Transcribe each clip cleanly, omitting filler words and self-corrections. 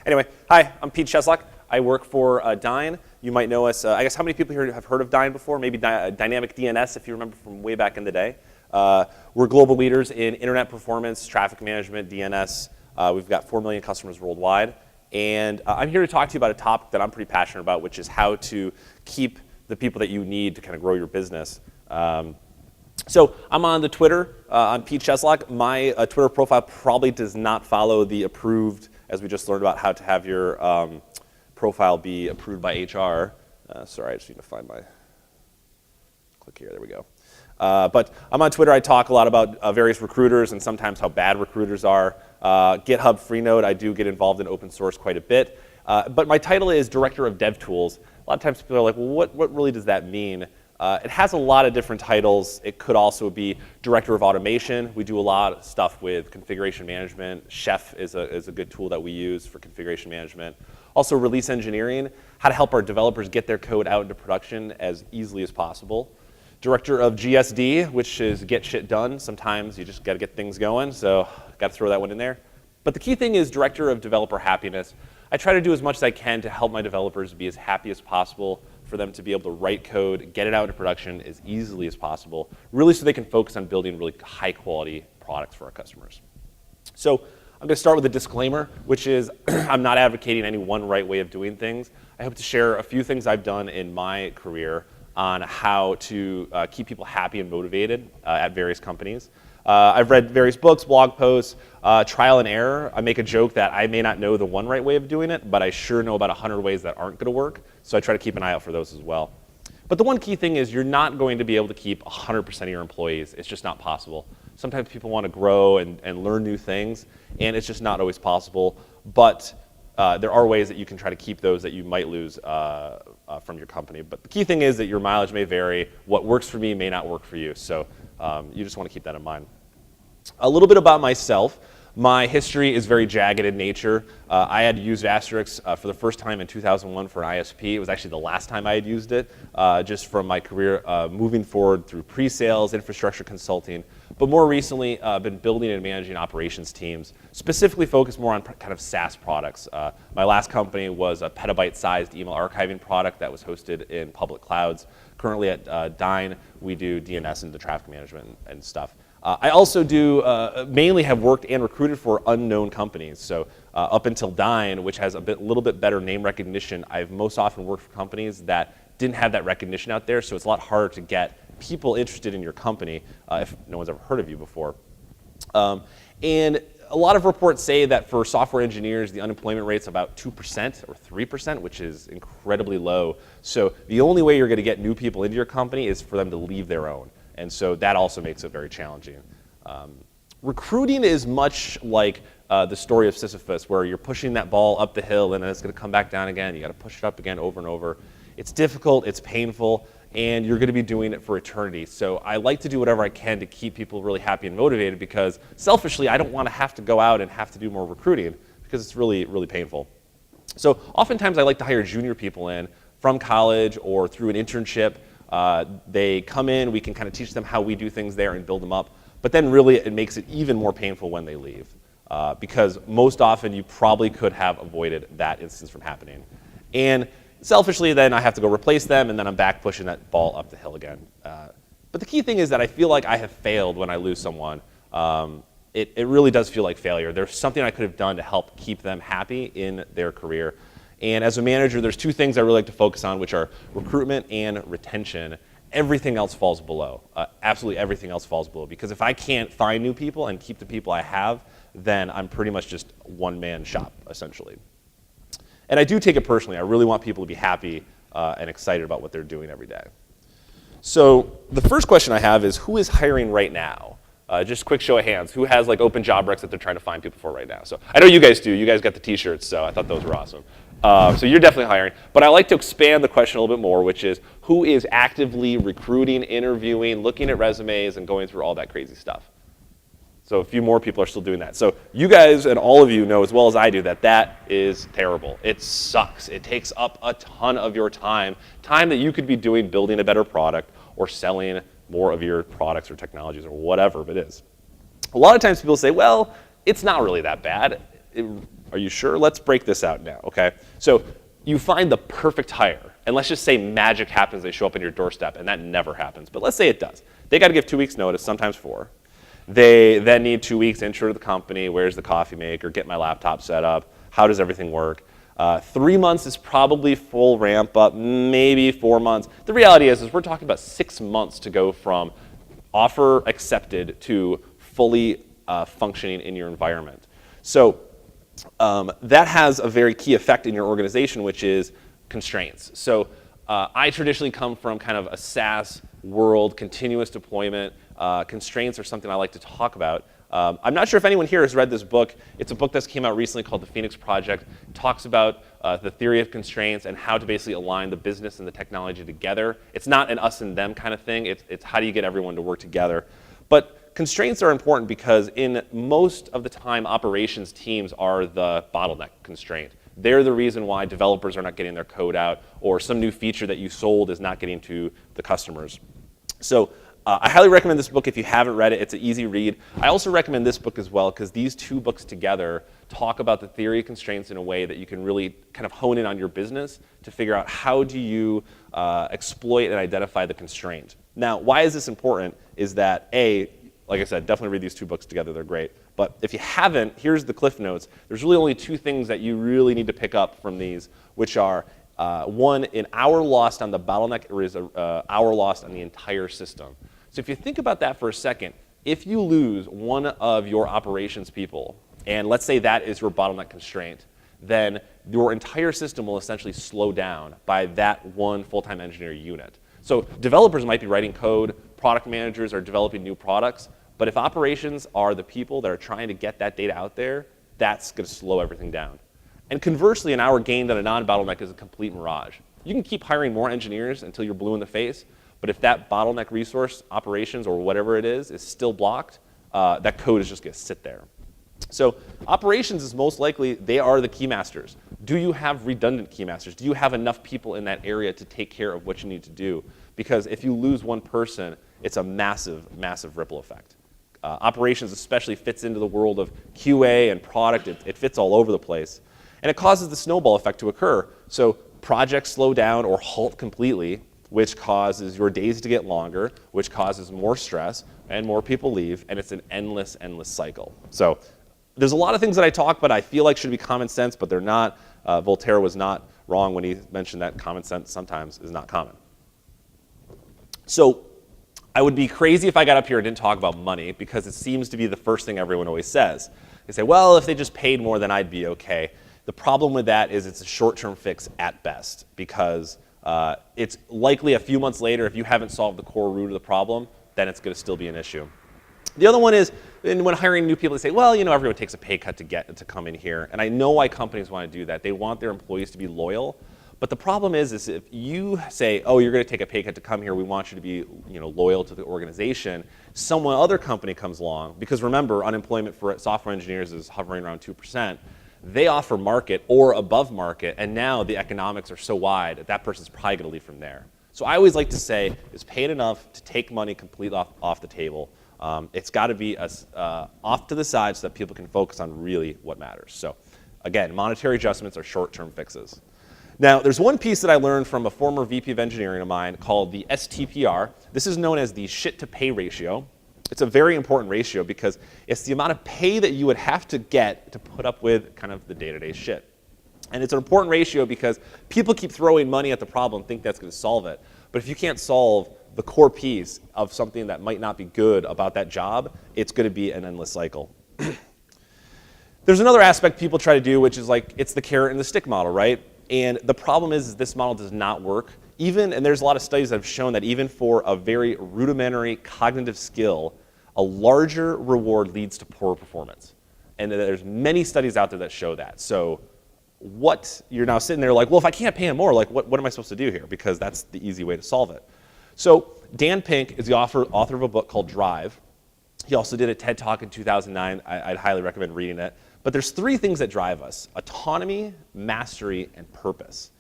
Anyway, hi, I'm Pete Cheslock. I work for Dyn. You might know us. I guess how many people here have heard of Dyn before? Maybe Dynamic DNS, if you remember from way back in the day. We're global leaders in internet performance, traffic management, DNS. We've got 4 million customers worldwide. And I'm here to talk to you about a topic that I'm pretty passionate about, which is how to keep the people that you need to kind of grow your business. So I'm on the Twitter, on Pete Cheslock. My Twitter profile probably does not follow the approved, as we just learned about how to have your profile be approved by HR. Sorry, I just need to find my, click here, there we go. But I'm on Twitter. I talk a lot about various recruiters and sometimes how bad recruiters are. GitHub Freenode, I do get involved in open source quite a bit. But my title is Director of DevTools. A lot of times people are like, well, what really does that mean? It has a lot of different titles. It could also be Director of Automation. We do a lot of stuff with configuration management. Chef is a good tool that we use for configuration management. Also release engineering, how to help our developers get their code out into production as easily as possible. Director of GSD, which is get shit done. Sometimes you just got to get things going, so got to throw that one in there. But the key thing is Director of Developer Happiness. I try to do as much as I can to help my developers be as happy as possible, for them to be able to write code, get it out into production as easily as possible, really so they can focus on building really high quality products for our customers. So I'm going to start with a disclaimer, which is I'm not advocating any one right way of doing things. I hope to share a few things I've done in my career on how to keep people happy and motivated at various companies. I've read various books, blog posts, trial and error. I make a joke that I may not know the one right way of doing it, but I sure know about 100 ways that aren't going to work, so I try to keep an eye out for those as well. But the one key thing is you're not going to be able to keep 100% of your employees. It's just not possible. Sometimes people want to grow and learn new things, and it's just not always possible. But there are ways that you can try to keep those that you might lose from your company. But the key thing is that your mileage may vary. What works for me may not work for you. So you just want to keep that in mind. A little bit about myself. My history is very jagged in nature. I had used Asterisk for the first time in 2001 for an ISP. It was actually the last time I had used it, just from my career moving forward through pre-sales, infrastructure consulting. But more recently, I've been building and managing operations teams, specifically focused more on kind of SaaS products. My last company was a petabyte-sized email archiving product that was hosted in public clouds. Currently at Dyn, we do DNS and the traffic management and stuff. I also do mainly have worked and recruited for unknown companies. So up until Dyn, which has a little bit better name recognition, I've most often worked for companies that didn't have that recognition out there. So it's a lot harder to get people interested in your company if no one's ever heard of you before. And a lot of reports say that for software engineers, the unemployment rate's about 2% or 3%, which is incredibly low. So the only way you're going to get new people into your company is for them to leave their own. And so that also makes it very challenging. Recruiting is much like the story of Sisyphus, where you're pushing that ball up the hill and then it's going to come back down again. You got to push it up again over and over. It's difficult, it's painful, and you're going to be doing it for eternity. So I like to do whatever I can to keep people really happy and motivated, because selfishly, I don't want to have to go out and have to do more recruiting because it's really, really painful. So oftentimes I like to hire junior people in from college or through an internship. They come in, we can kind of teach them how we do things there and build them up. But then really it makes it even more painful when they leave, because most often you probably could have avoided that instance from happening. And selfishly then I have to go replace them, and then I'm back pushing that ball up the hill again. But the key thing is that I feel like I have failed when I lose someone. It really does feel like failure. There's something I could have done to help keep them happy in their career. And as a manager, there's two things I really like to focus on, which are recruitment and retention. Everything else falls below. Absolutely everything else falls below. Because if I can't find new people and keep the people I have, then I'm pretty much just one-man shop, essentially. And I do take it personally. I really want people to be happy and excited about what they're doing every day. So the first question I have is, who is hiring right now? Just quick show of hands. Who has like open job recs that they're trying to find people for right now? So I know you guys do. You guys got the t-shirts, so I thought those were awesome. So you're definitely hiring. But I like to expand the question a little bit more, which is, who is actively recruiting, interviewing, looking at resumes, and going through all that crazy stuff? So a few more people are still doing that. So you guys and all of you know as well as I do that that is terrible. It sucks. It takes up a ton of your time that you could be doing building a better product or selling more of your products or technologies or whatever it is. A lot of times people say, well, it's not really that bad. Are you sure? Let's break this out now, okay? So you find the perfect hire, and let's just say magic happens, they show up on your doorstep, and that never happens, but let's say it does. They got to give 2 weeks notice, sometimes 4. They then need 2 weeks intro to the company, where's the coffee maker, get my laptop set up, how does everything work? 3 months is probably full ramp up, maybe 4 months. The reality is we're talking about 6 months to go from offer accepted to fully functioning in your environment. So that has a very key effect in your organization, which is constraints. So I traditionally come from kind of a SaaS world, continuous deployment. Constraints are something I like to talk about. I'm not sure if anyone here has read this book. It's a book that came out recently called The Phoenix Project. It talks about the theory of constraints and how to basically align the business and the technology together. It's not an us and them kind of thing. It's how do you get everyone to work together. But constraints are important because in most of the time, operations teams are the bottleneck constraint. They're the reason why developers are not getting their code out, or some new feature that you sold is not getting to the customers. So I highly recommend this book if you haven't read it. It's an easy read. I also recommend this book as well because these 2 books together talk about the theory of constraints in a way that you can really kind of hone in on your business to figure out how do you exploit and identify the constraint. Now, why is this important is that, A, like I said, definitely read these 2 books together. They're great. But if you haven't, here's the cliff notes. There's really only 2 things that you really need to pick up from these, which are, 1, an hour lost on the bottleneck is an hour lost on the entire system. So if you think about that for a second, if you lose one of your operations people, and let's say that is your bottleneck constraint, then your entire system will essentially slow down by that one full-time engineer unit. So developers might be writing code, product managers are developing new products, but if operations are the people that are trying to get that data out there, that's going to slow everything down. And conversely, an hour gained on a non-bottleneck is a complete mirage. You can keep hiring more engineers until you're blue in the face, but if that bottleneck resource, operations, or whatever it is still blocked, that code is just going to sit there. So operations is most likely, they are the key masters. Do you have redundant key masters? Do you have enough people in that area to take care of what you need to do? Because if you lose one person, it's a massive, massive ripple effect. Operations especially fits into the world of QA and product. It fits all over the place. And it causes the snowball effect to occur. So projects slow down or halt completely, which causes your days to get longer, which causes more stress, and more people leave, and it's an endless, endless cycle. So there's a lot of things that I talk about I feel like should be common sense, but they're not. Voltaire was not wrong when he mentioned that common sense sometimes is not common. So I would be crazy if I got up here and didn't talk about money, because it seems to be the first thing everyone always says. They say, well, if they just paid more, then I'd be okay. The problem with that is it's a short-term fix at best, because it's likely a few months later, if you haven't solved the core root of the problem, then it's going to still be an issue. The other one is, when hiring new people, they say, well, you know, everyone takes a pay cut to come in here. And I know why companies want to do that. They want their employees to be loyal. But the problem is if you say, oh, you're going to take a pay cut to come here, we want you to be, you know, loyal to the organization, some other company comes along, because remember, unemployment for software engineers is hovering around 2%. They offer market or above market, and now the economics are so wide that that person's probably going to leave from there. So I always like to say, is paid enough to take money completely off the table. It's got to be off to the side so that people can focus on really what matters. So again, monetary adjustments are short-term fixes. Now, there's one piece that I learned from a former VP of engineering of mine called the STPR. This is known as the shit-to-pay ratio. It's a very important ratio because it's the amount of pay that you would have to get to put up with kind of the day-to-day shit. And it's an important ratio because people keep throwing money at the problem and think that's going to solve it. But if you can't solve the core piece of something that might not be good about that job, it's going to be an endless cycle. There's another aspect people try to do, which is like it's the carrot and the stick model, right? And the problem is this model does not work. And there's a lot of studies that have shown that even for a very rudimentary cognitive skill, a larger reward leads to poorer performance. And there's many studies out there that show that. So what you're now sitting there like, well, if I can't pay him more, like what am I supposed to do here? Because that's the easy way to solve it. So Dan Pink is the author of a book called Drive. He also did a TED Talk in 2009. I'd highly recommend reading it. But there's three things that drive us: autonomy, mastery, and purpose.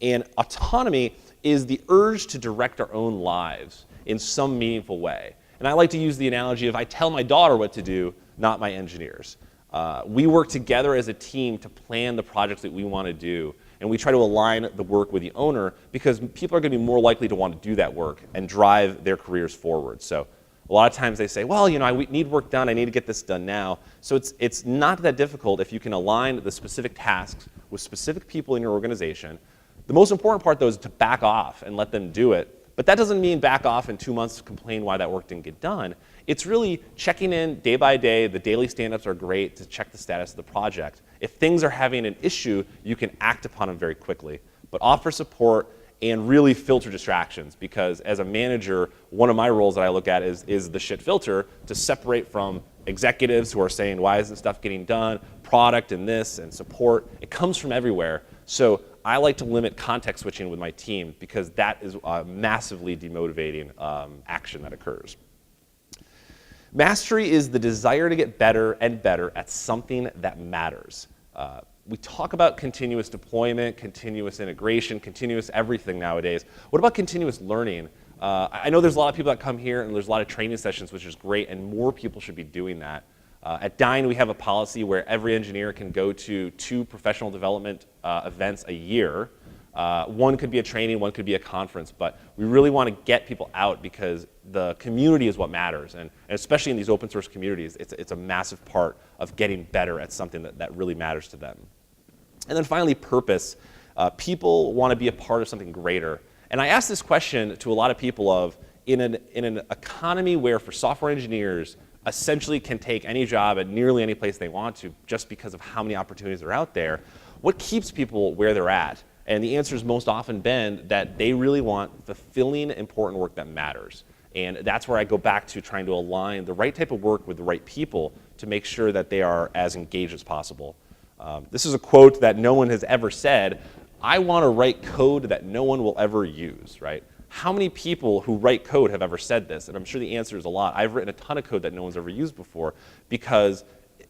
And autonomy is the urge to direct our own lives in some meaningful way. And I like to use the analogy of I tell my daughter what to do, not my engineers. We work together as a team to plan the projects that we want to do, and we try to align the work with the owner because people are going to be more likely to want to do that work and drive their careers forward. So a lot of times they say, well, I need work done, I need to get this done now. So it's not that difficult if you can align the specific tasks with specific people in your organization. The most important part, though, is to back off and let them do it. But that doesn't mean back off in 2 months to complain why that work didn't get done. It's really checking in day by day. The daily stand-ups are great to check the status of the project. If things are having an issue, you can act upon them very quickly. But offer support and really filter distractions, because as a manager, one of my roles that I look at is the shit filter to separate from executives who are saying, why isn't stuff getting done, product and this, and support. It comes from everywhere. So I like to limit context switching with my team because that is a massively demotivating action that occurs. Mastery is the desire to get better and better at something that matters. We talk about continuous deployment, continuous integration, continuous everything nowadays. What about continuous learning? I know there's a lot of people that come here and there's a lot of training sessions, which is great, and more people should be doing that. At Dyn, we have a policy where every engineer can go to 2 professional development events a year. One could be a training, one could be a conference, but we really want to get people out because the community is what matters, and especially in these open source communities, it's a massive part of getting better at something that really matters to them. And then finally, purpose. People want to be a part of something greater. And I ask this question to a lot of people of, in an economy where for software engineers essentially can take any job at nearly any place they want to just because of how many opportunities are out there, what keeps people where they're at? And the answer has most often been that they really want fulfilling, important work that matters. And that's where I go back to trying to align the right type of work with the right people to make sure that they are as engaged as possible. This is a quote that no one has ever said. I want to write code that no one will ever use, right? How many people who write code have ever said this? And I'm sure the answer is a lot. I've written a ton of code that no one's ever used before because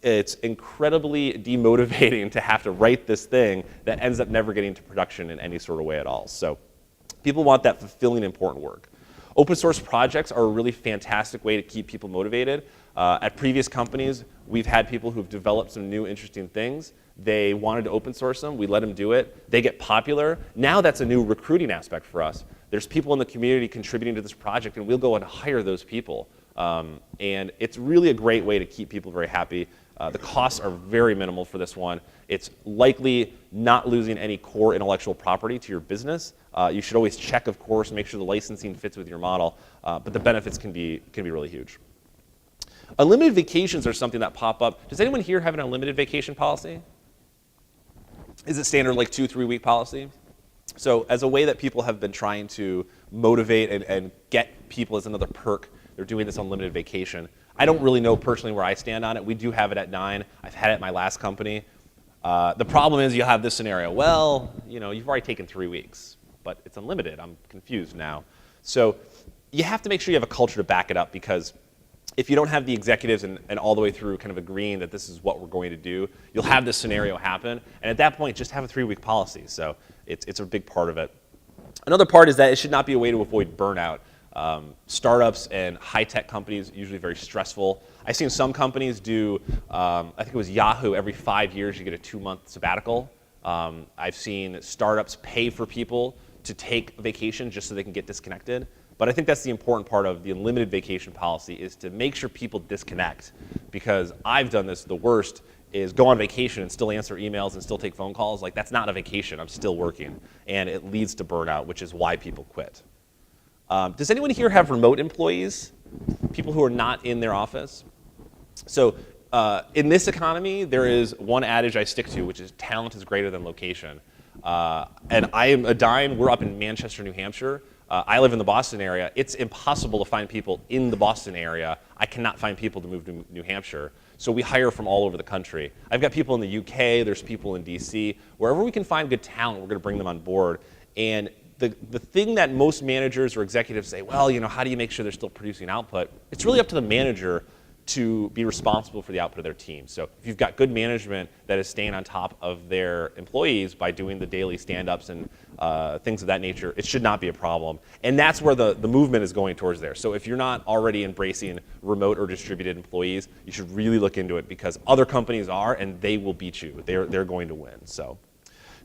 it's incredibly demotivating to have to write this thing that ends up never getting to production in any sort of way at all. So people want that fulfilling, important work. Open source projects are a really fantastic way to keep people motivated. At previous companies, we've had people who've developed some new interesting things. They wanted to open source them. We let them do it. They get popular. Now that's a new recruiting aspect for us. There's people in the community contributing to this project, and we'll go and hire those people. And it's really a great way to keep people very happy. The costs are very minimal for this one. It's likely not losing any core intellectual property to your business. You should always check, of course, make sure the licensing fits with your model, but the benefits can be really huge. Unlimited vacations are something that pop up. Does anyone here have an unlimited vacation policy? Is it standard like 2-3 week policy? So as a way that people have been trying to motivate and get people as another perk, they're doing this unlimited vacation. I don't really know personally where I stand on it. We do have it at Dyn. I've had it at my last company. The problem is you'll have this scenario. Well, you've already taken 3 weeks, but it's unlimited. I'm confused now. So you have to make sure you have a culture to back it up, because if you don't have the executives and all the way through kind of agreeing that this is what we're going to do, you'll have this scenario happen. And at that point, just have a 3-week policy. So it's a big part of it. Another part is that it should not be a way to avoid burnout. Startups and high-tech companies are usually very stressful. I've seen some companies do, I think it was Yahoo, every 5 years you get a 2-month sabbatical. I've seen startups pay for people to take vacation just so they can get disconnected. But I think that's the important part of the unlimited vacation policy, is to make sure people disconnect. Because I've done this, the worst is go on vacation and still answer emails and still take phone calls. Like, that's not a vacation, I'm still working. And it leads to burnout, which is why people quit. Does anyone here have remote employees? People who are not in their office? So in this economy, there is one adage I stick to, which is talent is greater than location. And I am a Dyn, we're up in Manchester, New Hampshire. I live in the Boston area. It's impossible to find people in the Boston area. I cannot find people to move to New Hampshire. So we hire from all over the country. I've got people in the UK, there's people in DC. Wherever we can find good talent, we're going to bring them on board. And the thing that most managers or executives say, well, how do you make sure they're still producing output? It's really up to the manager to be responsible for the output of their team. So if you've got good management that is staying on top of their employees by doing the daily stand-ups and things of that nature, it should not be a problem. And that's where the movement is going towards there. So if you're not already embracing remote or distributed employees, you should really look into it because other companies are, and they will beat you. They're going to win. So.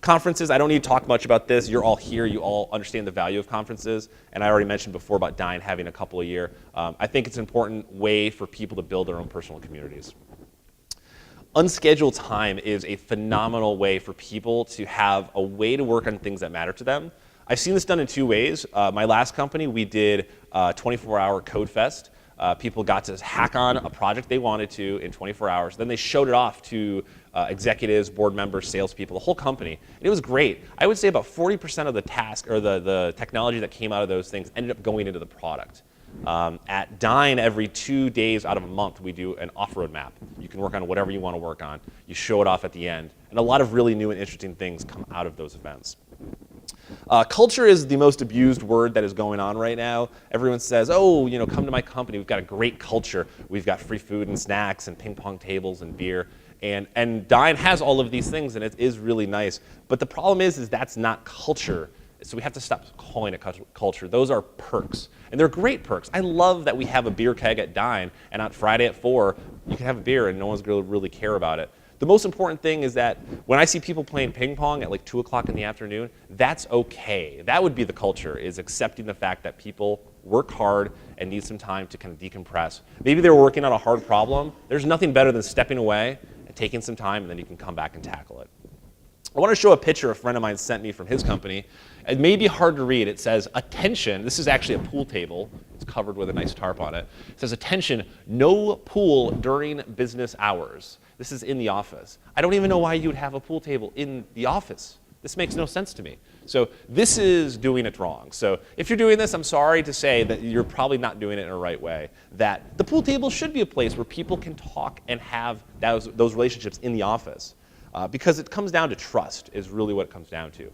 Conferences, I don't need to talk much about this. You're all here. You all understand the value of conferences. And I already mentioned before about Dine having a couple a year. I think it's an important way for people to build their own personal communities. Unscheduled time is a phenomenal way for people to have a way to work on things that matter to them. I've seen this done in two ways. My last company, we did a 24-hour code fest. People got to hack on a project they wanted to in 24 hours. Then they showed it off to executives, board members, salespeople, the whole company. And it was great. I would say about 40% of the task or the technology that came out of those things ended up going into the product. At Dine, every 2 days out of a month, we do an off-road map. You can work on whatever you want to work on. You show it off at the end. And a lot of really new and interesting things come out of those events. Culture is the most abused word that is going on right now. Everyone says, oh, come to my company. We've got a great culture. We've got free food and snacks and ping pong tables and beer. And Dine has all of these things, and it is really nice. But the problem is that's not culture. So we have to stop calling it culture. Those are perks. And they're great perks. I love that we have a beer keg at Dine, and on Friday at 4, you can have a beer, and no one's going to really care about it. The most important thing is that when I see people playing ping pong at like 2 o'clock in the afternoon, that's okay. That would be the culture, is accepting the fact that people work hard and need some time to kind of decompress. Maybe they're working on a hard problem. There's nothing better than stepping away and taking some time, and then you can come back and tackle it. I want to show a picture a friend of mine sent me from his company. It may be hard to read. It says, attention. This is actually a pool table. It's covered with a nice tarp on it. It says, attention, no pool during business hours. This is in the office. I don't even know why you would have a pool table in the office. This makes no sense to me. So this is doing it wrong. So if you're doing this, I'm sorry to say that you're probably not doing it in the right way. That the pool table should be a place where people can talk and have those relationships in the office. Because it comes down to trust is really what it comes down to.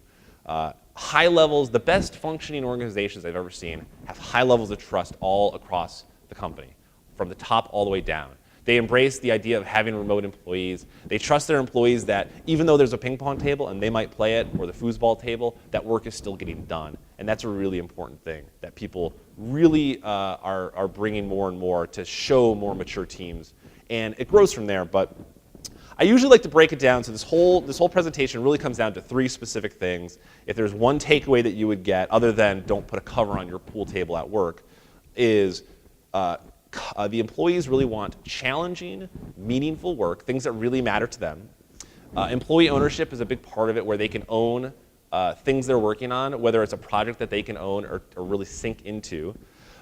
High levels, the best functioning organizations I've ever seen have high levels of trust all across the company, from the top all the way down. They embrace the idea of having remote employees. They trust their employees that even though there's a ping pong table and they might play it, or the foosball table, that work is still getting done. And that's a really important thing that people really are bringing more and more to show more mature teams. And it grows from there, but I usually like to break it down, so this whole presentation really comes down to 3 specific things. If there's one takeaway that you would get, other than don't put a cover on your pool table at work, is the employees really want challenging, meaningful work, things that really matter to them. Employee ownership is a big part of it, where they can own things they're working on, whether it's a project that they can own or really sink into.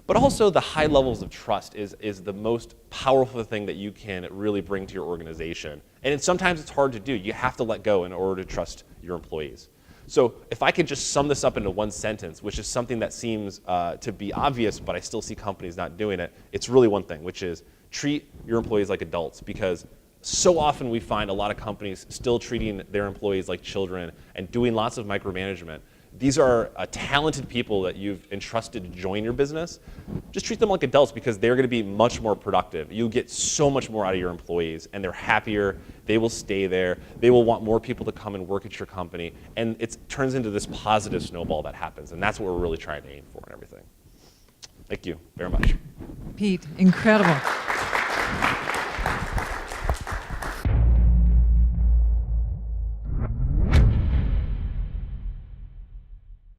But also the high levels of trust is the most powerful thing that you can really bring to your organization. And sometimes it's hard to do. You have to let go in order to trust your employees. So if I could just sum this up into one sentence, which is something that seems to be obvious, but I still see companies not doing it, it's really one thing, which is treat your employees like adults. Because so often we find a lot of companies still treating their employees like children and doing lots of micromanagement. These are talented people that you've entrusted to join your business. Just treat them like adults, because they're going to be much more productive. You get so much more out of your employees, and they're happier. They will stay there. They will want more people to come and work at your company. And it turns into this positive snowball that happens. And that's what we're really trying to aim for and everything. Thank you very much. Pete, incredible.